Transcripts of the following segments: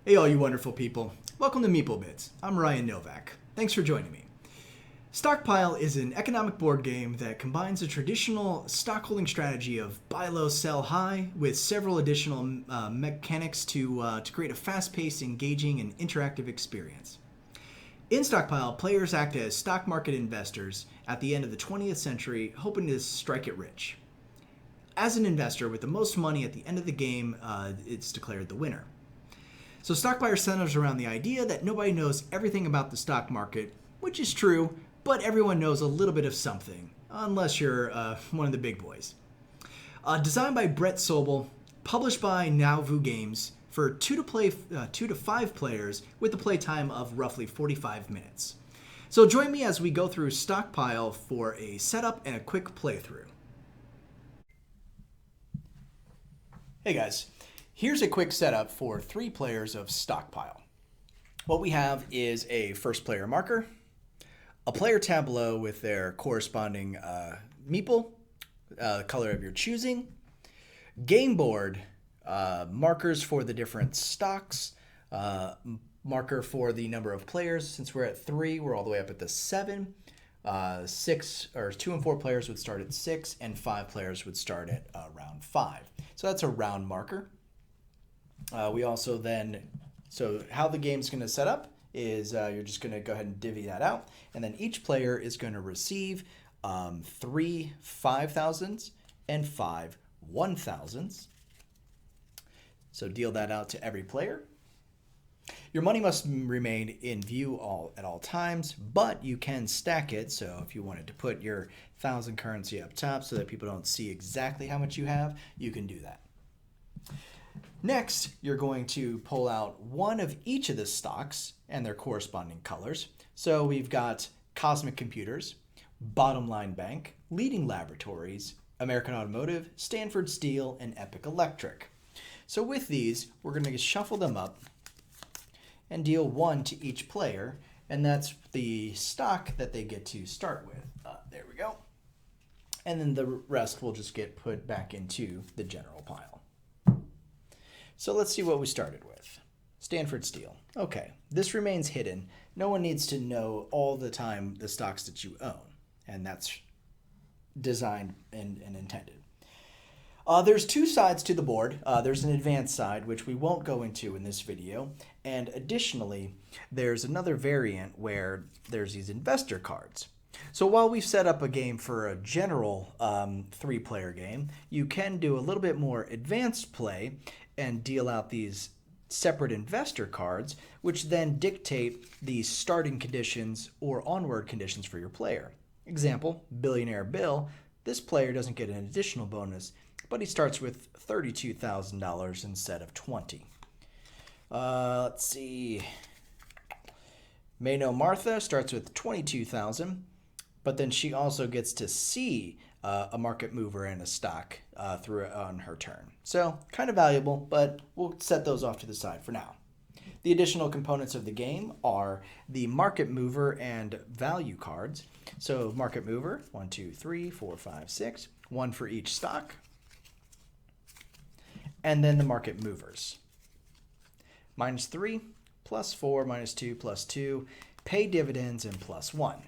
Hey all you wonderful people. Welcome to Meeple Bits. I'm Ryan Novak. Thanks for joining me. Stockpile is an economic board game that combines a traditional stockholding strategy of buy low, sell high with several additional mechanics to create a fast-paced, engaging, and interactive experience. In Stockpile, players act as stock market investors at the end of the 20th century, hoping to strike it rich. As an investor with the most money at the end of the game, it's declared the winner. So Stockpile centers around the idea that nobody knows everything about the stock market, which is true, but everyone knows a little bit of something, unless you're one of the big boys. Designed by Brett Sobel, published by Nauvoo Games for 2 to 5 players with a playtime of roughly 45 minutes. So join me as we go through Stockpile for a setup and a quick playthrough. Hey guys, here's a quick setup for 3 players of Stockpile. What we have is a first player marker, a player tableau with their corresponding meeple, color of your choosing, game board, markers for the different stocks, marker for the number of players. Since we're at 3, we're all the way up at the 7. 6 or 2 and 4 players would start at 6, and 5 players would start at round 5. So that's a round marker. We also then, so how the game's going to set up is you're just going to go ahead and divvy that out, and then each player is going to receive 3 5,000s and 5 1,000s. So deal that out to every player. Your money must remain in view at all times, but you can stack it. So if you wanted to put your 1,000 currency up top so that people don't see exactly how much you have, you can do that. Next, you're going to pull out one of each of the stocks and their corresponding colors. So we've got Cosmic Computers, Bottom Line Bank, Leading Laboratories, American Automotive, Stanford Steel, and Epic Electric. So with these, we're going to shuffle them up and deal 1 to each player, and that's the stock that they get to start with. There we go. And then the rest will just get put back into the general pile. So let's see what we started with. Stanford Steel. Okay, this remains hidden. No one needs to know all the time the stocks that you own, and that's designed and intended. There's 2 sides to the board. There's an advanced side, which we won't go into in this video, and additionally, there's another variant where there's these investor cards. So while we've set up a game for a general 3-player game, you can do a little bit more advanced play and deal out these separate investor cards, which then dictate the starting conditions or onward conditions for your player. Example, Billionaire Bill. This player doesn't get an additional bonus, but he starts with $32,000 instead of 20. Let's see. Mayno Martha starts with 22,000, but then she also gets to see a market mover and a stock through on her turn. So kind of valuable, but we'll set those off to the side for now. The additional components of the game are the market mover and value cards. So market mover, 1, 2, 3, 4, 5, 6, 1 for each stock. And then the market movers. -3, +4, -2, +2, pay dividends, and +1.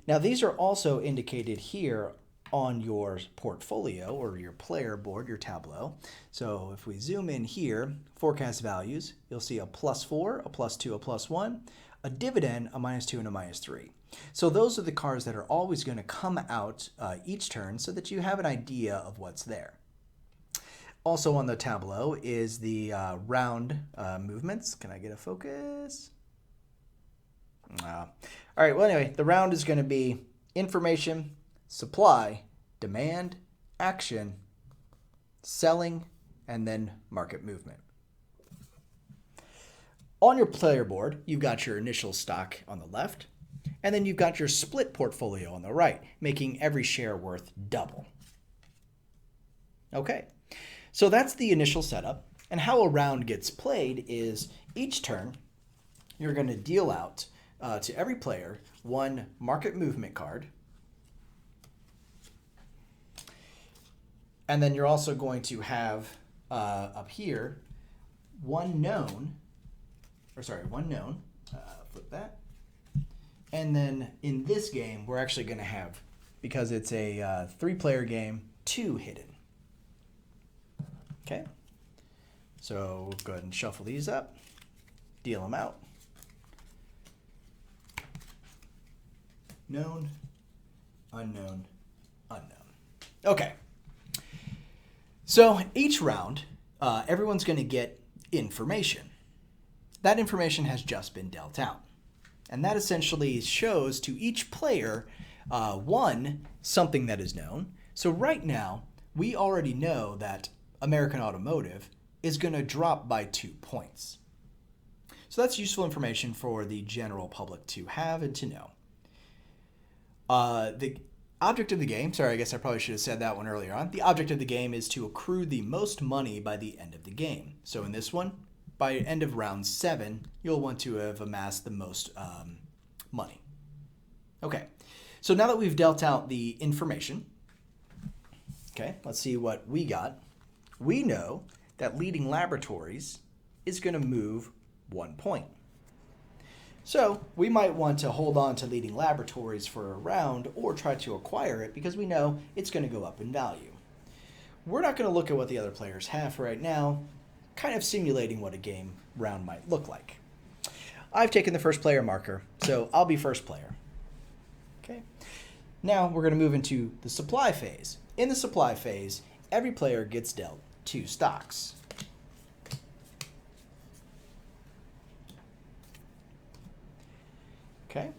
Now these are also indicated here on your portfolio or your player board, your tableau. So if we zoom in here, forecast values, you'll see a +4, a +2, a +1, a dividend, a -2, and a -3. So those are the cards that are always going to come out each turn so that you have an idea of what's there. Also on the tableau is the round movements. Can I get a focus? All right, well anyway, the round is going to be information, supply, demand, action, selling, and then market movement. On your player board, you've got your initial stock on the left, and then you've got your split portfolio on the right, making every share worth double. Okay, so that's the initial setup, and how a round gets played is each turn you're going to deal out to every player 1 market movement card, and then you're also going to have up here one known, flip that. And then in this game, we're actually going to have, because it's a 3-player game, 2 hidden. Okay. So we'll go ahead and shuffle these up, deal them out. Known, unknown, unknown. Okay. So each round, everyone's going to get information. That information has just been dealt out. And that essentially shows to each player, one, something that is known. So right now, we already know that American Automotive is going to drop by 2 points. So that's useful information for the general public to have and to know. The object of the game, sorry, I guess I probably should have said that one earlier on. The object of the game is to accrue the most money by the end of the game. So in this one, by end of round 7, you'll want to have amassed the most money. Okay, so now that we've dealt out the information, okay, let's see what we got. We know that Leading Laboratories is going to move 1 point. So we might want to hold on to Leading Laboratories for a round or try to acquire it because we know it's going to go up in value. We're not going to look at what the other players have right now, kind of simulating what a game round might look like. I've taken the first player marker, so I'll be first player. Okay. Now we're going to move into the supply phase. In the supply phase, every player gets dealt 2 stocks. Okay,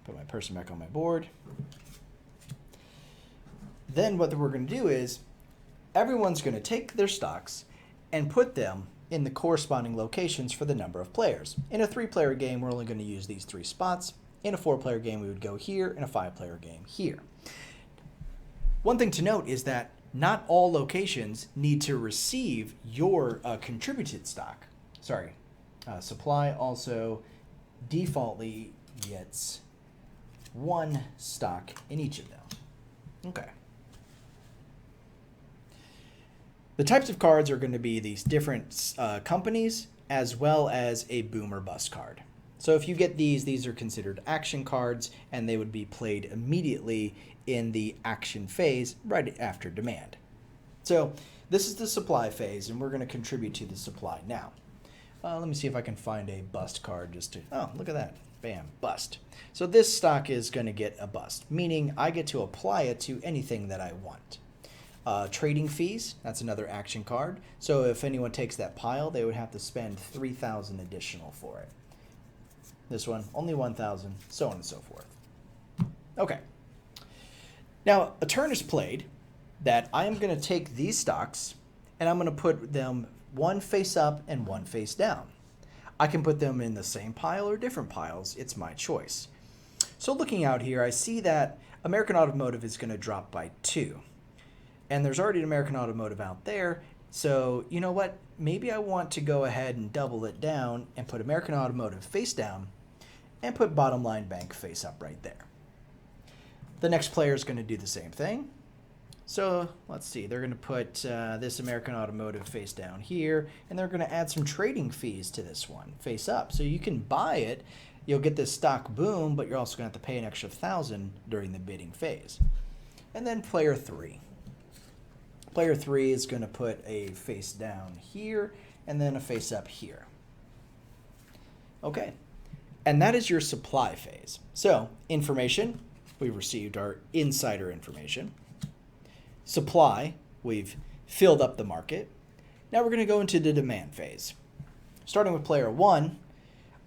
put my person back on my board. Then what we're going to do is everyone's going to take their stocks and put them in the corresponding locations for the number of players. In a 3-player game, we're only going to use these 3 spots. In a 4-player game, we would go here. In a 5-player game, here. One thing to note is that not all locations need to receive your contributed stock. Supply also defaultly gets 1 stock in each of them. Okay. The types of cards are going to be these different companies as well as a boom or bust card. So if you get these are considered action cards and they would be played immediately in the action phase right after demand. So this is the supply phase and we're going to contribute to the supply now. Let me see if I can find a bust card just to, oh, look at that. Bam, bust. So this stock is going to get a bust, meaning I get to apply it to anything that I want. Trading fees, that's another action card. So if anyone takes that pile, they would have to spend 3,000 additional for it. This one, only 1,000, so on and so forth. Okay. Now, a turn is played that I am going to take these stocks and I'm going to put them one face up and one face down. I can put them in the same pile or different piles. It's my choice. So looking out here, I see that American Automotive is going to drop by 2. And there's already an American Automotive out there. So you know what? Maybe I want to go ahead and double it down and put American Automotive face down and put Bottom Line Bank face up right there. The next player is going to do the same thing. So let's see, they're going to put this American Automotive face down here, and they're going to add some trading fees to this one, face up. So you can buy it, you'll get this stock boom, but you're also going to have to pay an extra 1,000 during the bidding phase. And then player 3. Player 3 is going to put a face down here, and then a face up here. Okay, and that is your supply phase. So information, we received our insider information. Supply, we've filled up the market. Now we're going to go into the demand phase. Starting with player 1,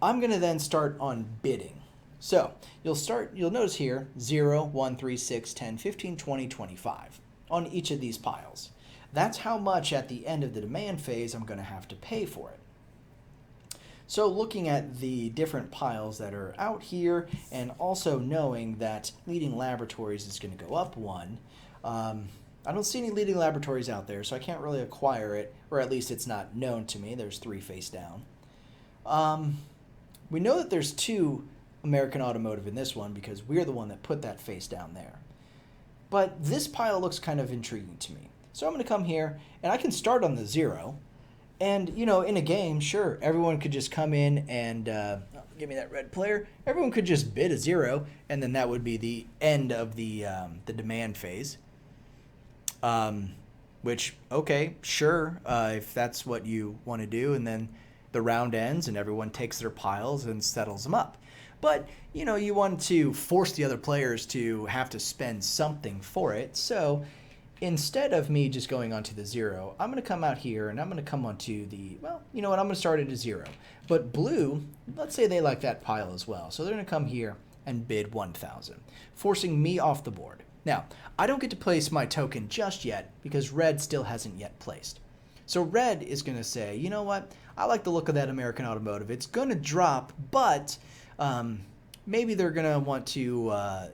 I'm going to then start on bidding. So you'll notice here 0, 1, 3, 6, 10, 15, 20, 25 on each of these piles. That's how much at the end of the demand phase I'm going to have to pay for it. So looking at the different piles that are out here and also knowing that Leading Laboratories is going to go up 1, I don't see any Leading Laboratories out there, so I can't really acquire it, or at least it's not known to me. There's 3 face down. We know that there's 2 American Automotive in this one because we're the one that put that face down there. But this pile looks kind of intriguing to me. So I'm going to come here, and I can start on the 0, And, you know, in a game, sure, everyone could just come in and give me that red player. Everyone could just bid a 0, and then that would be the end of the demand phase. Which, okay, sure, if that's what you want to do, and then the round ends and everyone takes their piles and settles them up. But, you know, you want to force the other players to have to spend something for it, so instead of me just going onto the 0, I'm going to come out here and I'm going to come onto the, well, you know what, I'm going to start at a 0. But blue, let's say they like that pile as well. So they're going to come here and bid 1,000, forcing me off the board. Now, I don't get to place my token just yet because red still hasn't yet placed. So red is going to say, you know what, I like the look of that American Automotive. It's going to drop, but maybe they're going to want to...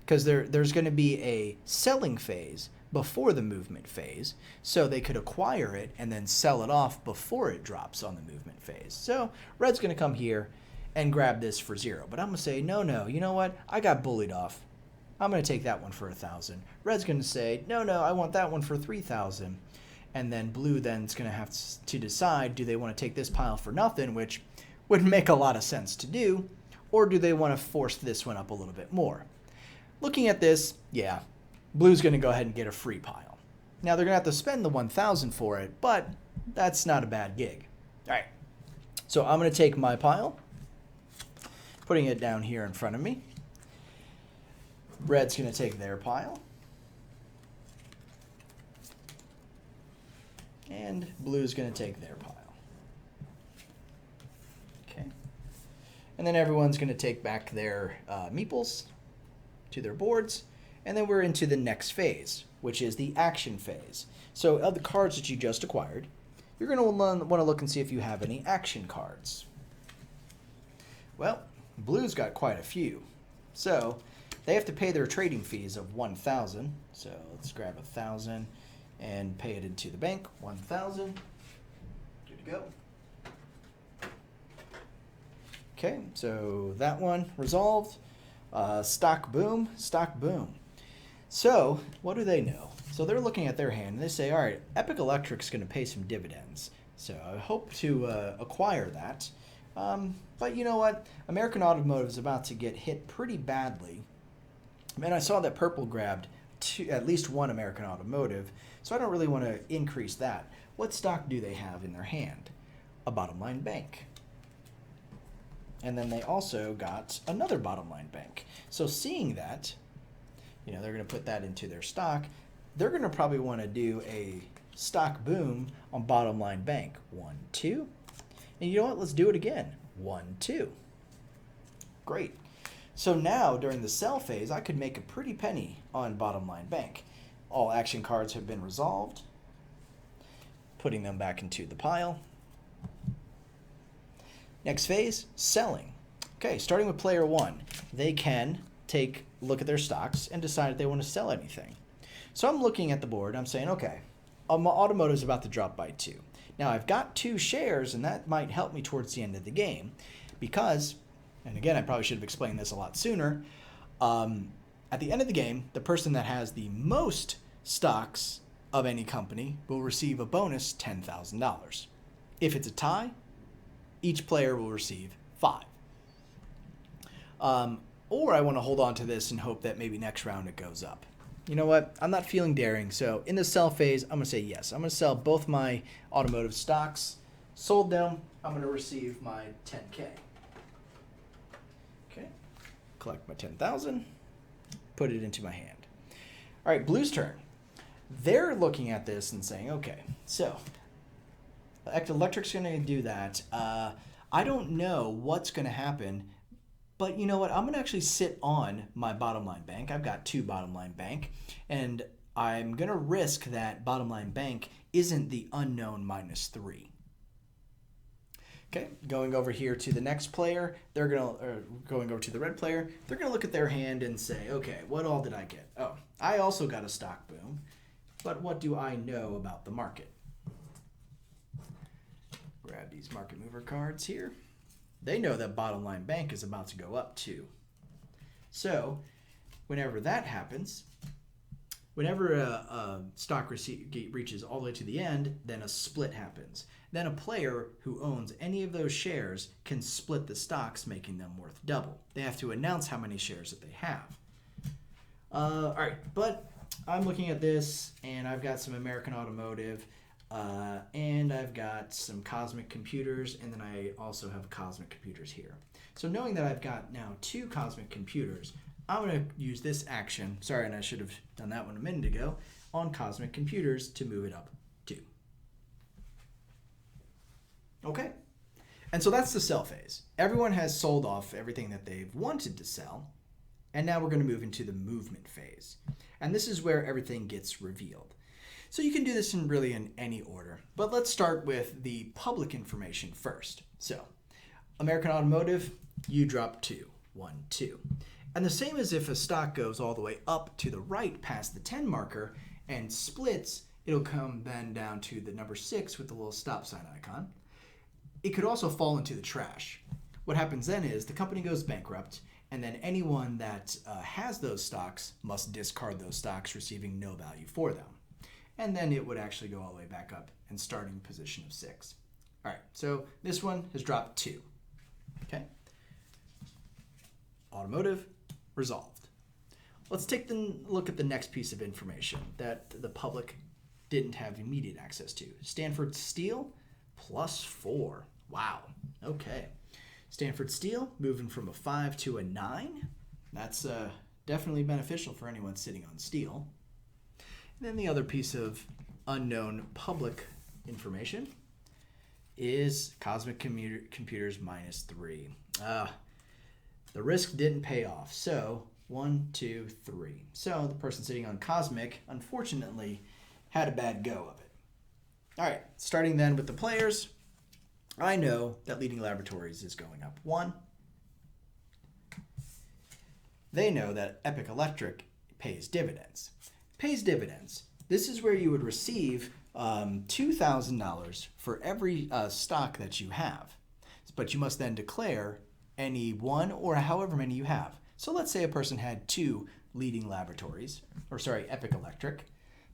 because there's going to be a selling phase before the movement phase, so they could acquire it and then sell it off before it drops on the movement phase. So red's going to come here and grab this for 0, but I'm going to say, no, you know what? I got bullied off. I'm going to take that one for 1,000. Red's going to say, no, I want that one for 3,000. And then blue then is going to have to decide, do they want to take this pile for nothing, which would make a lot of sense to do, or do they want to force this one up a little bit more? Looking at this, yeah, blue's going to go ahead and get a free pile. Now, they're going to have to spend the 1,000 for it, but that's not a bad gig. All right, so I'm going to take my pile, putting it down here in front of me. Red's going to take their pile. And blue's going to take their pile. Okay. And then everyone's going to take back their meeples to their boards, and then we're into the next phase, which is the action phase. So of the cards that you just acquired, you're going to want to look and see if you have any action cards. Well, blue's got quite a few, so they have to pay their trading fees of 1,000. So let's grab 1,000 and pay it into the bank. 1,000. Good to go. Okay, so that one resolved. Stock boom. So what do they know? So they're looking at their hand and they say, all right, Epic Electric's going to pay some dividends. So I hope to acquire that. But you know what? American Automotive is about to get hit pretty badly. And I saw that purple grabbed at least one American Automotive, so I don't really want to increase that. What stock do they have in their hand? A bottom line bank. And then they also got another bottom line bank. So seeing that, you know, they're going to put that into their stock. They're going to probably want to do a stock boom on bottom line bank. 1, 2. And you know what? Let's do it again. 1, 2. Great. So now during the sell phase, I could make a pretty penny on bottom line bank. All action cards have been resolved. Putting them back into the pile. Next phase, selling. Okay, starting with player 1, they can take a look at their stocks and decide if they want to sell anything. So I'm looking at the board, I'm saying, okay, my automotive is about to drop by 2. Now I've got 2 shares, and that might help me towards the end of the game because, and again, I probably should have explained this a lot sooner, at the end of the game, the person that has the most stocks of any company will receive a bonus $10,000. If it's a tie, each player will receive 5. Or I want to hold on to this and hope that maybe next round it goes up. You know what? I'm not feeling daring, so in the sell phase, I'm going to say yes. I'm going to sell both my automotive stocks. Sold them. I'm going to receive my 10K. Okay. Collect my 10,000. Put it into my hand. All right, blue's turn. They're looking at this and saying, okay, so Electric's going to do that. I don't know what's going to happen, but you know what? I'm going to actually sit on my bottom line bank. I've got 2 bottom line bank, and I'm going to risk that bottom line bank isn't the unknown -3. Okay, going over here to the next player, they're going over to the red player. They're going to look at their hand and say, okay, what all did I get? Oh, I also got a stock boom, but what do I know about the market? Grab these market mover cards here. They know that bottom line bank is about to go up too. So whenever that happens, Whenever a stock reaches all the way to the end, then a split happens. Then a player who owns any of those shares can split the stocks, making them worth double. They have to announce how many shares that they have. All right, but I'm looking at this, and I've got some American Automotive, and I've got some Cosmic Computers, and then I also have Cosmic Computers here. So knowing that I've got now 2 Cosmic Computers, I'm going to use this action, sorry, and I should have done that one a minute ago, on Cosmic Computers to move it up 2. Okay, and so that's the sell phase. Everyone has sold off everything that they've wanted to sell, and now we're going to move into the movement phase. And this is where everything gets revealed. So you can do this in any order, but let's start with the public information first. So American Automotive, you drop 2, 1, 2. And the same as if a stock goes all the way up to the right past the 10 marker and splits, it'll come then down to the number 6 with the little stop sign icon. It could also fall into the trash. What happens then is the company goes bankrupt, and then anyone that has those stocks must discard those stocks, receiving no value for them. And then it would actually go all the way back up and starting position of 6. All right, so this one has dropped 2. Okay. Automotive, resolved. Let's take a look at the next piece of information that the public didn't have immediate access to. Stanford Steel, +4. Wow, okay. Stanford Steel moving from a 5 to a 9. That's definitely beneficial for anyone sitting on steel. And then the other piece of unknown public information is Cosmic Computers -3. The risk didn't pay off. So 1, 2, 3. So the person sitting on Cosmic, unfortunately, had a bad go of it. All right, starting then with the players. I know that Leading Laboratories is going up 1. They know that Epic Electric pays dividends. Pays dividends. This is where you would receive $2,000 for every stock that you have. But you must then declare any one or however many you have. So let's say a person had 2 Leading Laboratories, Epic Electric,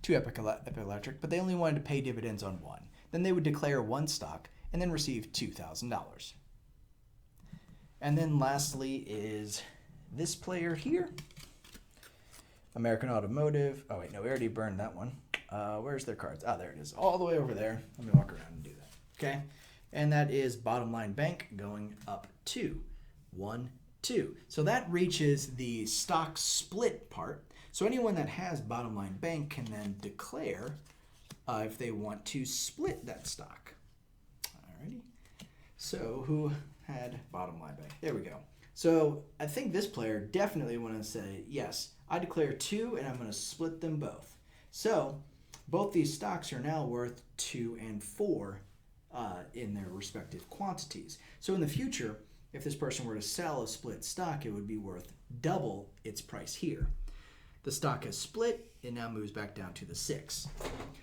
2 Epic Electric, but they only wanted to pay dividends on 1. Then they would declare 1 stock and then receive $2,000. And then lastly is this player here, American Automotive. Oh wait, no, we already burned that one. Where's their cards? Ah, there it is, all the way over there. Let me walk around and do that. Okay, and that is Bottom Line Bank going up 2, 1, 2. So that reaches the stock split part. So anyone that has Bottom Line Bank can then declare if they want to split that stock. Alrighty. So who had Bottom Line Bank? There we go. So I think this player definitely want to say, yes, I declare 2 and I'm going to split them both. So both these stocks are now worth 2 and 4 in their respective quantities. So in the future, if this person were to sell a split stock, it would be worth double its price here. The stock has split, it now moves back down to the 6.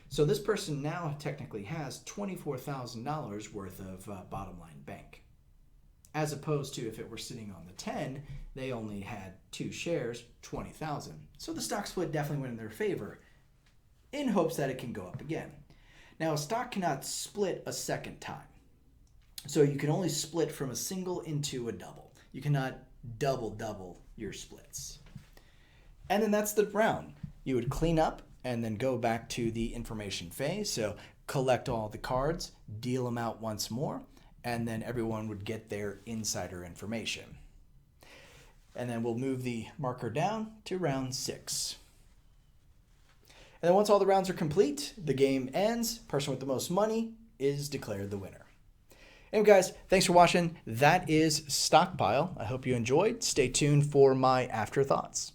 So this person now technically has $24,000 worth of Bottom Line Bank. As opposed to if it were sitting on the 10, they only had 2 shares, 20,000. So the stock split definitely went in their favor in hopes that it can go up again. Now a stock cannot split a second time. So you can only split from a single into a double. You cannot double your splits. And then that's the round. You would clean up and then go back to the information phase. So collect all the cards, deal them out once more, and then everyone would get their insider information. And then we'll move the marker down to round 6. And then once all the rounds are complete, the game ends. Person with the most money is declared the winner. Anyway, guys, thanks for watching. That is Stockpile. I hope you enjoyed. Stay tuned for my Afterthoughts.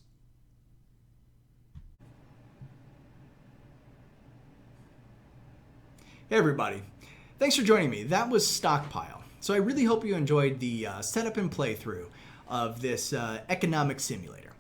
Hey, everybody. Thanks for joining me. That was Stockpile. So I really hope you enjoyed the setup and playthrough of this economic simulator.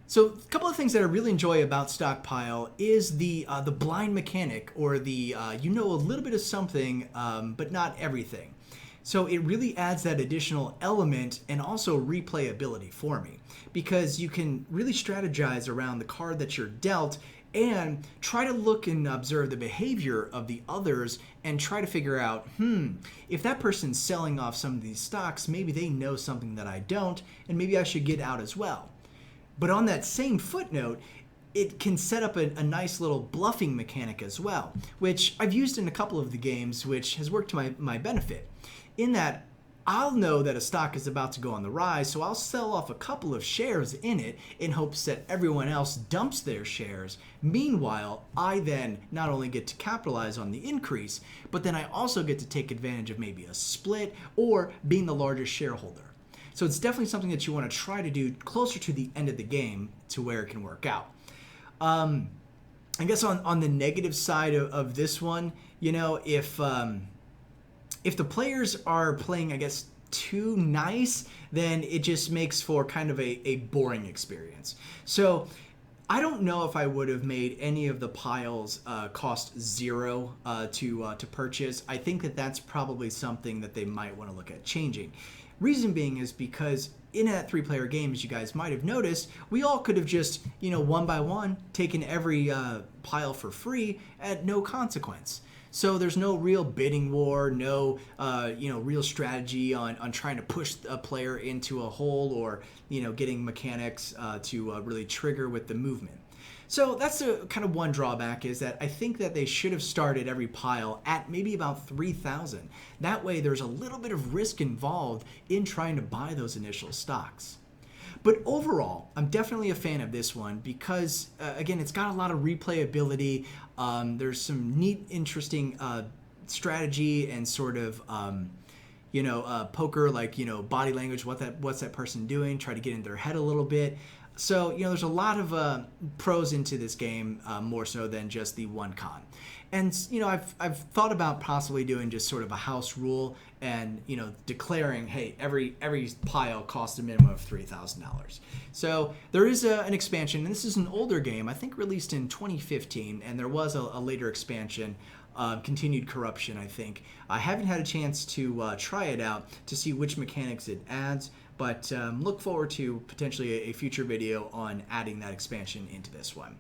So a couple of things that I really enjoy about Stockpile is the blind mechanic, or the you know a little bit of something, but not everything. So it really adds that additional element and also replayability for me, because you can really strategize around the card that you're dealt and try to look and observe the behavior of the others and try to figure out, if that person's selling off some of these stocks, maybe they know something that I don't, and maybe I should get out as well. But on that same footnote, it can set up a nice little bluffing mechanic as well, which I've used in a couple of the games, which has worked to my benefit. In that, I'll know that a stock is about to go on the rise, so I'll sell off a couple of shares in it in hopes that everyone else dumps their shares. Meanwhile, I then not only get to capitalize on the increase, but then I also get to take advantage of maybe a split or being the largest shareholder. So it's definitely something that you want to try to do closer to the end of the game to where it can work out. I guess on the negative side of this one, if the players are playing, I guess, too nice, then it just makes for kind of a boring experience. So I don't know if I would have made any of the piles cost zero to purchase. I think that that's probably something that they might want to look at changing. Reason being is because in a 3-player game, as you guys might have noticed, we all could have just, one by one, taken every pile for free at no consequence. So there's no real bidding war, no real strategy on trying to push a player into a hole or getting mechanics to really trigger with the movement. So that's the kind of one drawback, is that I think that they should have started every pile at maybe about 3,000. That way there's a little bit of risk involved in trying to buy those initial stocks. But overall, I'm definitely a fan of this one because, again, it's got a lot of replayability. There's some neat, interesting strategy and sort of, poker, like, body language, what's that person doing, try to get in their head a little bit. So, there's a lot of pros into this game, more so than just the one con. And, I've thought about possibly doing just sort of a house rule and, declaring, hey, every pile costs a minimum of $3,000. So there is an expansion, and this is an older game, I think released in 2015, and there was a later expansion, Continued Corruption, I think. I haven't had a chance to try it out to see which mechanics it adds, but look forward to potentially a future video on adding that expansion into this one.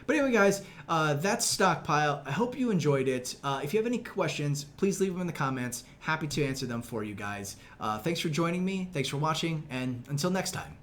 But anyway, guys, that's Stockpile. I hope you enjoyed it. If you have any questions, please leave them in the comments. Happy to answer them for you guys. Thanks for joining me. Thanks for watching, and until next time.